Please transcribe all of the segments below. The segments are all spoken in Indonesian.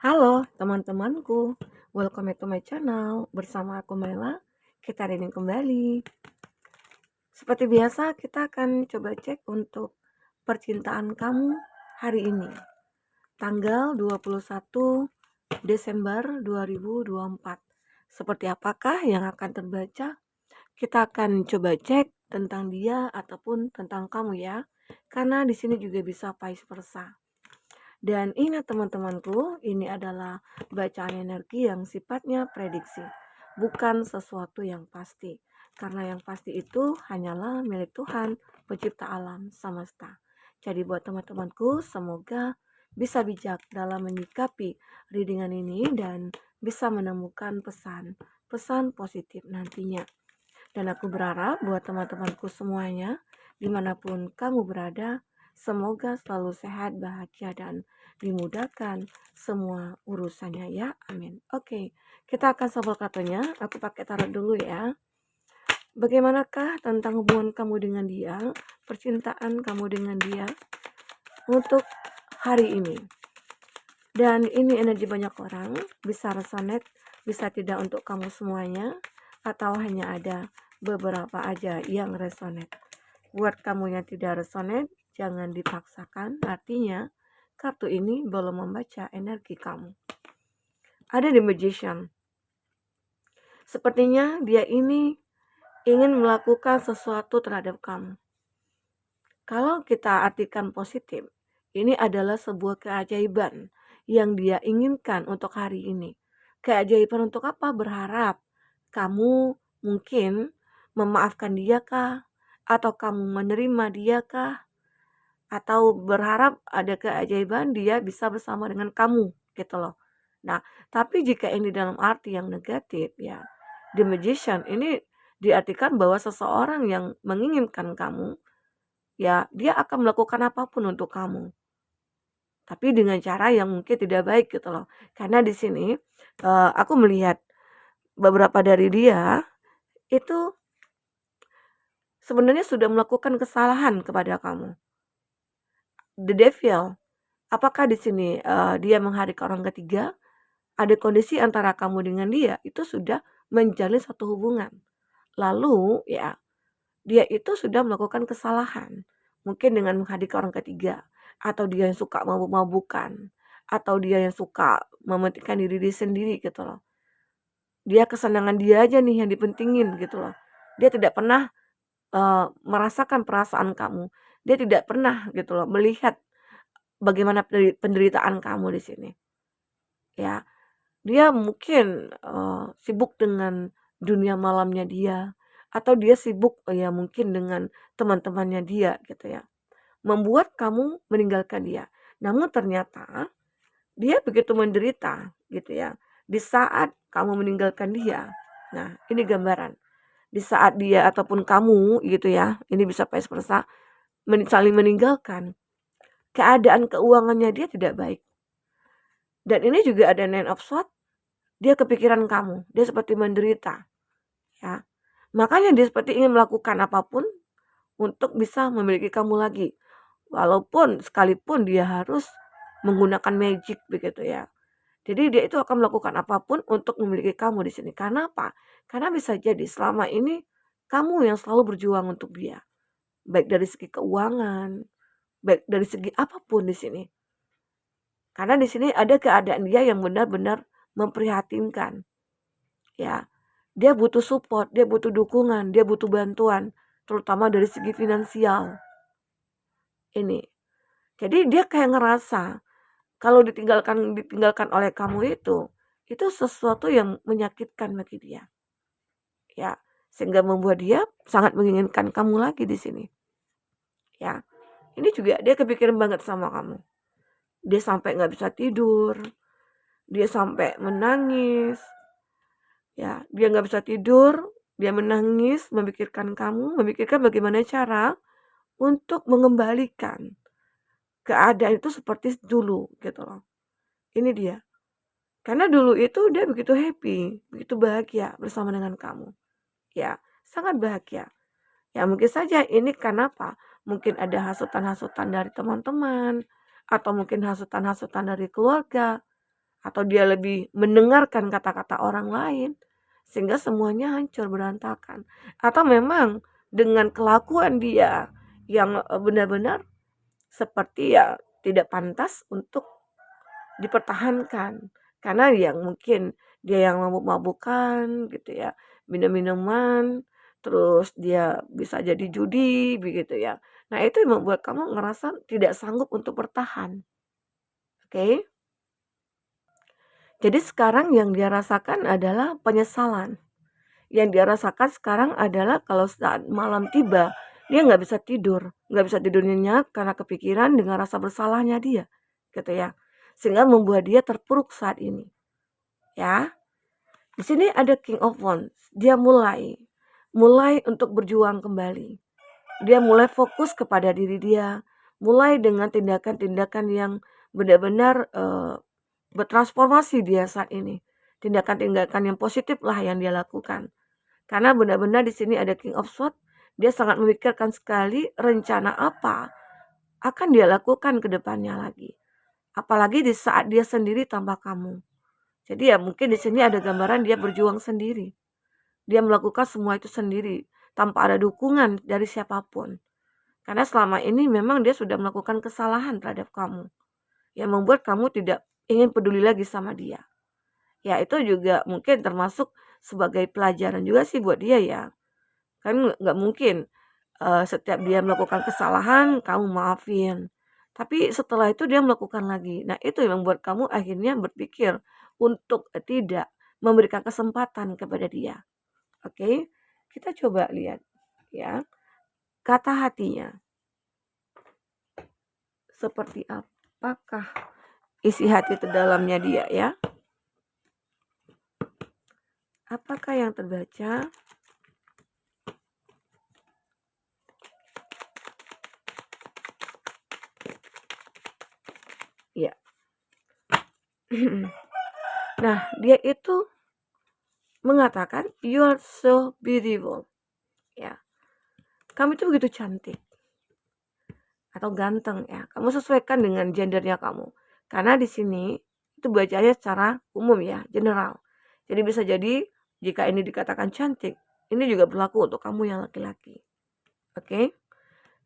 Halo teman-temanku, welcome to my channel. Bersama aku Maila, kita reading kembali. Seperti biasa, kita akan coba cek untuk percintaan kamu hari ini, tanggal 21 Desember 2024. Seperti apakah yang akan terbaca? Kita akan coba cek tentang dia ataupun tentang kamu ya, karena di sini juga bisa vice versa. Dan ingat teman-temanku, ini adalah bacaan energi yang sifatnya prediksi, bukan sesuatu yang pasti. Karena yang pasti itu hanyalah milik Tuhan, pencipta alam semesta. Jadi buat teman-temanku, semoga bisa bijak dalam menyikapi readingan ini dan bisa menemukan pesan positif nantinya. Dan aku berharap buat teman-temanku semuanya, dimanapun kamu berada, semoga selalu sehat, bahagia, dan dimudahkan semua urusannya ya. Amin. Oke, kita akan sampel kartunya. Aku pakai tarot dulu ya. Bagaimanakah tentang hubungan kamu dengan dia, percintaan kamu dengan dia untuk hari ini? Dan ini energi banyak orang, bisa resonate, bisa tidak untuk kamu semuanya, atau hanya ada beberapa aja yang resonate. Buat kamu yang tidak resonate, jangan dipaksakan, artinya kartu ini belum membaca energi kamu. Ada The Magician. Sepertinya dia ini ingin melakukan sesuatu terhadap kamu. Kalau kita artikan positif, ini adalah sebuah keajaiban yang dia inginkan untuk hari ini. Keajaiban untuk apa? Berharap kamu mungkin memaafkan dia kah? Atau kamu menerima dia kah? Atau berharap ada keajaiban dia bisa bersama dengan kamu gitu loh. Nah, tapi jika ini dalam arti yang negatif ya, The Magician ini diartikan bahwa seseorang yang menginginkan kamu, ya dia akan melakukan apapun untuk kamu. Tapi dengan cara yang mungkin tidak baik gitu loh. Karena di sini aku melihat beberapa dari dia itu sebenarnya sudah melakukan kesalahan kepada kamu. The Devil, apakah di sini dia menghadirkan orang ketiga? Ada kondisi antara kamu dengan dia itu sudah menjalin satu hubungan. Lalu ya, dia itu sudah melakukan kesalahan. Mungkin dengan menghadirkan orang ketiga, atau dia yang suka mabuk-mabukan, atau dia yang suka mementingkan diri dia sendiri gitu loh. Dia kesenangan dia aja nih yang dipentingin gitu loh. Dia tidak pernah merasakan perasaan kamu. Dia tidak pernah gitu loh melihat bagaimana penderitaan kamu di sini. Ya, dia mungkin sibuk dengan dunia malamnya dia, atau dia sibuk ya mungkin dengan teman-temannya dia gitu ya. Membuat kamu meninggalkan dia. Namun ternyata dia begitu menderita gitu ya. Di saat kamu meninggalkan dia. Nah, ini gambaran. Di saat dia ataupun kamu gitu ya, ini bisa vice versa, saling meninggalkan. Keadaan keuangannya dia tidak baik. Dan ini juga ada Nine of Swords, dia kepikiran kamu, dia seperti menderita. Ya. Makanya dia seperti ingin melakukan apapun untuk bisa memiliki kamu lagi. Walaupun sekalipun dia harus menggunakan magic begitu ya. Jadi dia itu akan melakukan apapun untuk memiliki kamu di sini. Karena apa? Karena bisa jadi selama ini kamu yang selalu berjuang untuk dia. Baik dari segi keuangan, baik dari segi apapun di sini. Karena di sini ada keadaan dia yang benar-benar memprihatinkan. Ya, dia butuh support, dia butuh dukungan, dia butuh bantuan, terutama dari segi finansial. Ini. Jadi dia kayak ngerasa kalau ditinggalkan oleh kamu itu sesuatu yang menyakitkan bagi dia. Ya, sehingga membuat dia sangat menginginkan kamu lagi di sini. Ya. Ini juga dia kepikiran banget sama kamu. Dia sampai nggak bisa tidur. Dia sampai menangis. Ya, dia nggak bisa tidur, dia menangis, memikirkan kamu, memikirkan bagaimana cara untuk mengembalikan keadaan itu seperti dulu gitu loh. Ini dia. Karena dulu itu dia begitu happy, begitu bahagia bersama dengan kamu. Ya, sangat bahagia. Ya mungkin saja ini karena apa? Mungkin ada hasutan-hasutan dari teman-teman, atau mungkin hasutan-hasutan dari keluarga, atau dia lebih mendengarkan kata-kata orang lain, sehingga semuanya hancur berantakan. Atau memang dengan kelakuan dia yang benar-benar seperti ya tidak pantas untuk dipertahankan. Karena yang mungkin dia yang mabuk-mabukan gitu ya, minum-minuman, terus dia bisa jadi judi begitu ya. Nah, itu yang membuat kamu ngerasa tidak sanggup untuk bertahan. Oke? Jadi sekarang yang dia rasakan adalah penyesalan. Yang dia rasakan sekarang adalah kalau saat malam tiba, dia nggak bisa tidur nyenyak karena kepikiran dengan rasa bersalahnya dia, gitu ya. Sehingga membuat dia terpuruk saat ini, ya. Di sini ada King of Wands. Dia mulai untuk berjuang kembali. Dia mulai fokus kepada diri dia, mulai dengan tindakan-tindakan yang benar-benar bertransformasi dia saat ini. Tindakan-tindakan yang positif lah yang dia lakukan. Karena benar-benar di sini ada King of Swords, dia sangat memikirkan sekali rencana apa akan dia lakukan ke depannya lagi. Apalagi di saat dia sendiri tanpa kamu. Jadi ya mungkin di sini ada gambaran dia berjuang sendiri. Dia melakukan semua itu sendiri tanpa ada dukungan dari siapapun. Karena selama ini memang dia sudah melakukan kesalahan terhadap kamu yang membuat kamu tidak ingin peduli lagi sama dia. Ya itu juga mungkin termasuk sebagai pelajaran juga sih buat dia ya. Kan nggak mungkin setiap dia melakukan kesalahan kamu maafin. Tapi setelah itu dia melakukan lagi. Nah, itu yang membuat kamu akhirnya berpikir untuk tidak memberikan kesempatan kepada dia. Oke? Kita coba lihat ya. Kata hatinya seperti apakah isi hati terdalamnya dia ya? Apakah yang terbaca? Ya. Nah, dia itu mengatakan you are so beautiful. Ya. Kamu itu begitu cantik atau ganteng ya. Kamu sesuaikan dengan gendernya kamu. Karena di sini itu bacanya secara umum ya, general. Jadi bisa jadi jika ini dikatakan cantik, ini juga berlaku untuk kamu yang laki-laki. Oke?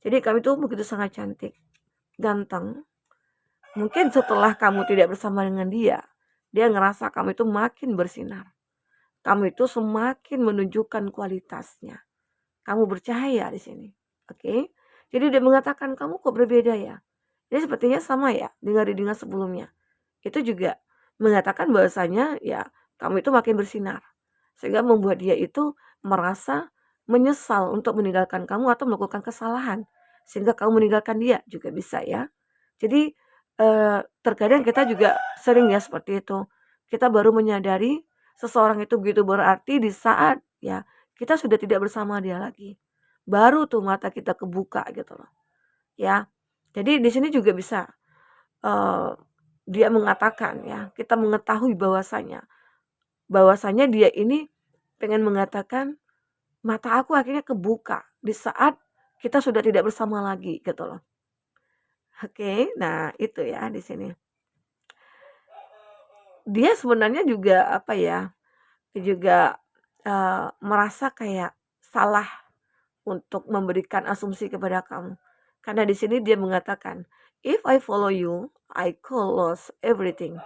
Jadi kamu itu begitu sangat cantik, ganteng. Mungkin setelah kamu tidak bersama dengan dia ngerasa kamu itu makin bersinar. Kamu itu semakin menunjukkan kualitasnya. Kamu bercahaya di sini. Oke? Jadi dia mengatakan, "Kamu kok berbeda ya?" Jadi sepertinya sama ya dengan reading sebelumnya. Itu juga mengatakan bahwasanya ya kamu itu makin bersinar. Sehingga membuat dia itu merasa menyesal untuk meninggalkan kamu atau melakukan kesalahan. Sehingga kamu meninggalkan dia juga bisa ya. Jadi terkadang kita juga sering ya seperti itu. Kita baru menyadari seseorang itu begitu berarti di saat ya kita sudah tidak bersama dia lagi. Baru tuh mata kita kebuka gitu loh. Ya. Jadi di sini juga bisa dia mengatakan ya, kita mengetahui bahwasanya dia ini pengen mengatakan mata aku akhirnya kebuka di saat kita sudah tidak bersama lagi gitu loh. Oke, nah itu ya di sini. Dia sebenarnya juga apa ya, juga merasa kayak salah untuk memberikan asumsi kepada kamu. Karena di sini dia mengatakan, "If I follow you, I could lose everything."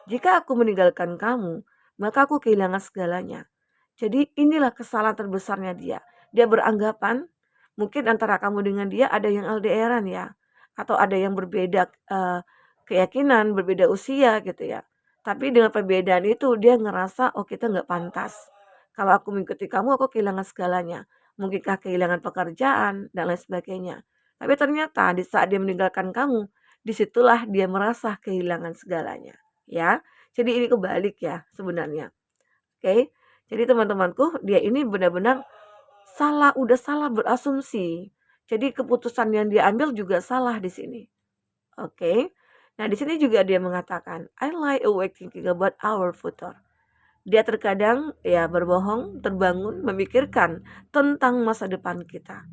Jika aku meninggalkan kamu, maka aku kehilangan segalanya. Jadi inilah kesalahan terbesarnya dia. Dia beranggapan mungkin antara kamu dengan dia ada yang LDR-an ya, atau ada yang berbeda keyakinan, berbeda usia gitu ya. Tapi dengan perbedaan itu dia ngerasa oh kita nggak pantas. Kalau aku mengikuti kamu aku kehilangan segalanya. Mungkinkah kehilangan pekerjaan dan lain sebagainya. Tapi ternyata di saat dia meninggalkan kamu, disitulah dia merasa kehilangan segalanya. Ya, jadi ini kebalik ya sebenarnya. Oke, jadi teman-temanku dia ini benar-benar udah salah berasumsi. Jadi keputusan yang dia ambil juga salah di sini. Oke. Nah, di sini juga dia mengatakan, I lie awake thinking about our future. Dia terkadang ya berbohong, terbangun, memikirkan tentang masa depan kita.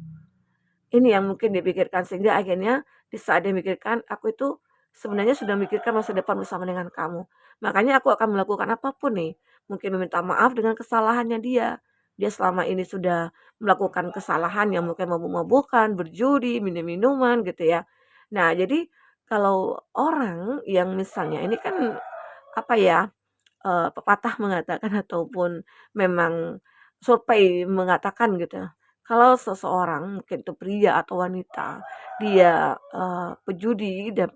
Ini yang mungkin dipikirkan sehingga akhirnya di saat dia mikirkan, aku itu sebenarnya sudah memikirkan masa depan bersama dengan kamu. Makanya aku akan melakukan apapun nih, mungkin meminta maaf dengan kesalahannya dia. Dia selama ini sudah melakukan kesalahan yang mungkin mabuk-mabukan, berjudi, minum-minuman gitu ya. Nah, jadi kalau orang yang misalnya ini kan apa ya, pepatah mengatakan ataupun memang survei mengatakan gitu ya, kalau seseorang mungkin itu pria atau wanita, dia, pejudi dan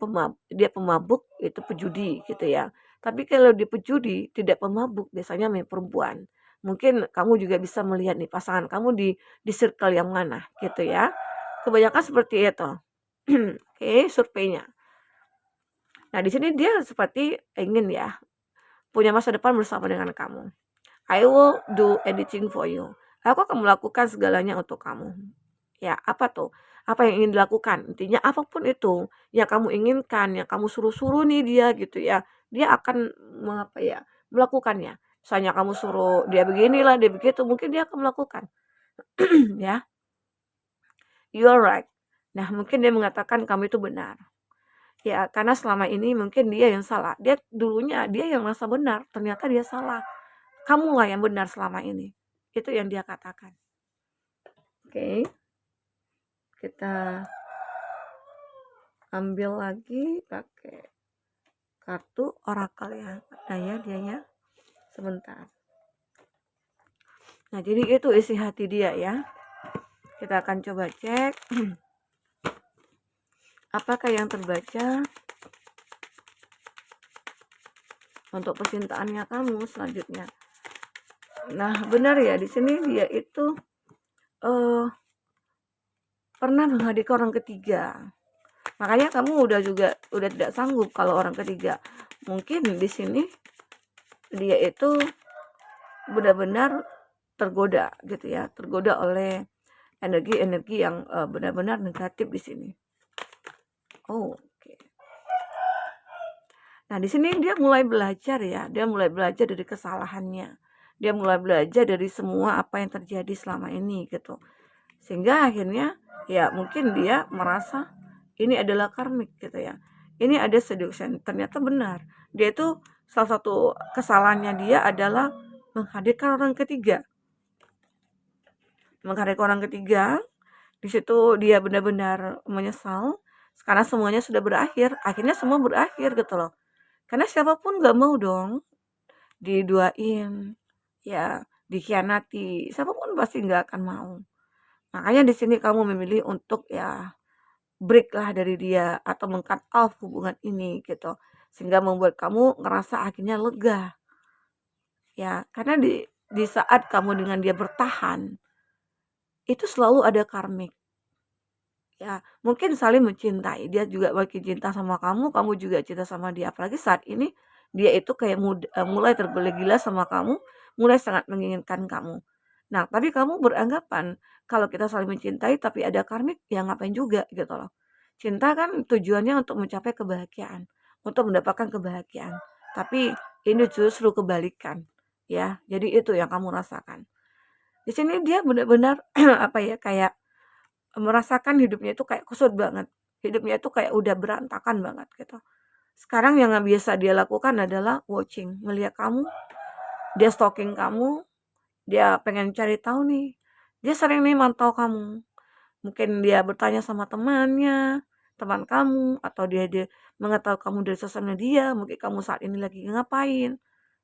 dia pemabuk itu pejudi gitu ya. Tapi kalau dia pejudi tidak pemabuk biasanya perempuan. Mungkin kamu juga bisa melihat nih pasangan kamu di circle yang mana gitu ya. Kebanyakan seperti itu. Oke, surveinya. Nah, di sini dia seperti ingin ya punya masa depan bersama dengan kamu. I will do anything for you. Aku akan melakukan segalanya untuk kamu. Ya, apa tuh? Apa yang ingin dilakukan? Intinya apapun itu yang kamu inginkan, yang kamu suruh-suruh nih dia gitu ya. Dia akan apa ya, melakukannya. Misalnya kamu suruh dia beginilah, dia begitu, mungkin dia akan melakukan. Ya, you are right. Nah, mungkin dia mengatakan kamu itu benar. Ya, karena selama ini mungkin dia yang salah. Dia dulunya dia yang merasa benar, ternyata dia salah. Kamulah yang benar selama ini. Itu yang dia katakan. Oke. Kita ambil lagi pakai kartu orakel ya. Nah ya dia ya. Sebentar. Nah, jadi itu isi hati dia ya. Kita akan coba cek apakah yang terbaca untuk percintaannya kamu selanjutnya. Nah, benar ya di sini dia itu pernah menghadirkan orang ketiga. Makanya kamu udah tidak sanggup kalau orang ketiga. Mungkin di sini dia itu benar-benar tergoda gitu ya, tergoda oleh energi-energi yang benar-benar negatif di sini. Oh, oke. Nah, di sini dia mulai belajar ya, dia mulai belajar dari kesalahannya. Dia mulai belajar dari semua apa yang terjadi selama ini gitu. Sehingga akhirnya ya mungkin dia merasa ini adalah karmik gitu ya. Ini ada seduction. Ternyata benar. Dia itu salah satu kesalahannya dia adalah menghadirkan orang ketiga. Menghadirkan orang ketiga, di situ dia benar-benar menyesal karena semuanya sudah berakhir. Akhirnya semua berakhir gitu loh. Karena siapapun gak mau dong diduain, ya dikhianati. Siapapun pasti nggak akan mau. Makanya di sini kamu memilih untuk ya break lah dari dia atau meng-cut off hubungan ini gitu. Sehingga membuat kamu ngerasa akhirnya lega. Ya, karena di saat kamu dengan dia bertahan, itu selalu ada karmik. Ya, mungkin saling mencintai. Dia juga makin cinta sama kamu juga cinta sama dia. Apalagi saat ini dia itu kayak mulai tergila-gila sama kamu, mulai sangat menginginkan kamu. Nah, tapi kamu beranggapan kalau kita saling mencintai tapi ada karmik, ya ngapain juga gitu loh. Cinta kan tujuannya untuk mencapai kebahagiaan, untuk mendapatkan kebahagiaan. Tapi ini justru kebalikan, ya. Jadi itu yang kamu rasakan. Di sini dia benar-benar apa ya kayak merasakan hidupnya itu kayak kusut banget. Hidupnya itu kayak udah berantakan banget gitu. Sekarang yang biasa dia lakukan adalah watching, melihat kamu, dia stalking kamu, dia pengen cari tahu nih. Dia sering nih mantau kamu. Mungkin dia bertanya sama temannya, teman kamu, atau dia mengetahui kamu dari sosial media, mungkin kamu saat ini lagi ngapain,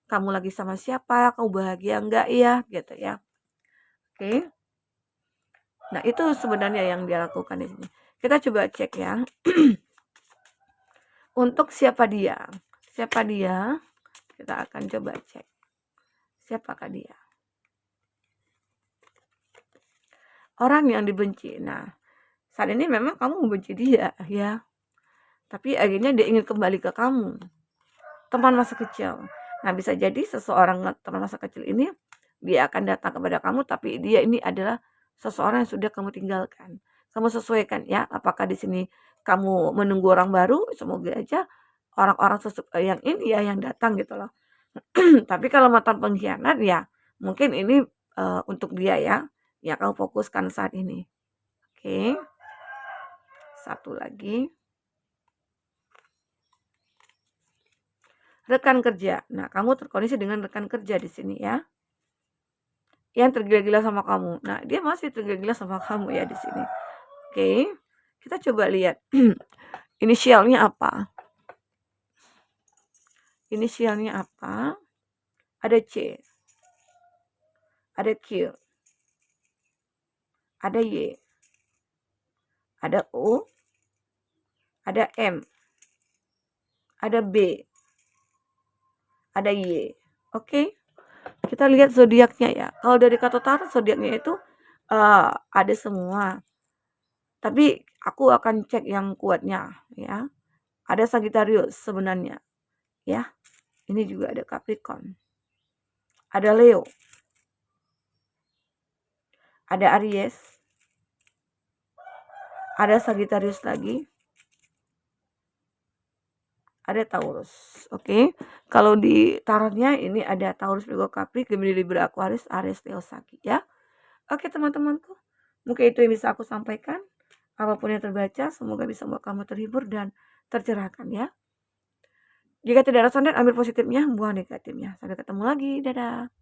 kamu lagi sama siapa, kamu bahagia enggak ya, gitu ya. Oke. Nah, itu sebenarnya yang dia lakukan di sini. Kita coba cek ya. Untuk siapa dia? Siapa dia? Kita akan coba cek. Siapakah dia? Orang yang dibenci. Nah, saat ini memang kamu membenci dia, ya. Tapi akhirnya dia ingin kembali ke kamu. Teman masa kecil. Nah, bisa jadi seseorang teman masa kecil ini dia akan datang kepada kamu, tapi dia ini adalah seseorang yang sudah kamu tinggalkan. Kamu sesuaikan ya, apakah di sini kamu menunggu orang baru, semoga aja orang-orang yang ini ya yang datang gitu loh. Tapi kalau mantan pengkhianat ya mungkin ini untuk dia ya, yang kamu fokuskan saat ini. Oke. Satu lagi. rekan kerja. Nah, kamu terkoneksi dengan rekan kerja di sini ya. Yang tergila-gila sama kamu. Nah, dia masih tergila-gila sama kamu ya di sini. Oke. Kita coba lihat inisialnya apa? Inisialnya apa? Ada C, ada Q, ada Y, ada O, ada M, ada B, ada Y. Oke, kita lihat zodiaknya ya. Kalau dari kata tarot zodiaknya itu ada semua. Tapi aku akan cek yang kuatnya ya. Ada Sagittarius sebenarnya ya. Ini juga ada Capricorn. Ada Leo. Ada Aries. Ada Sagittarius lagi. Ada Taurus. Oke. Kalau di tarotnya ini ada Taurus, Virgo, Capri, Gemini, Libra, Aquarius, Aries, Leo, Sagi ya. Oke teman-temanku. Mungkin itu yang bisa aku sampaikan. Apapun yang terbaca, semoga bisa membuat kamu terhibur dan tercerahkan ya. Jika tidak resonate, ambil positifnya, buang negatifnya. Sampai ketemu lagi. Dadah.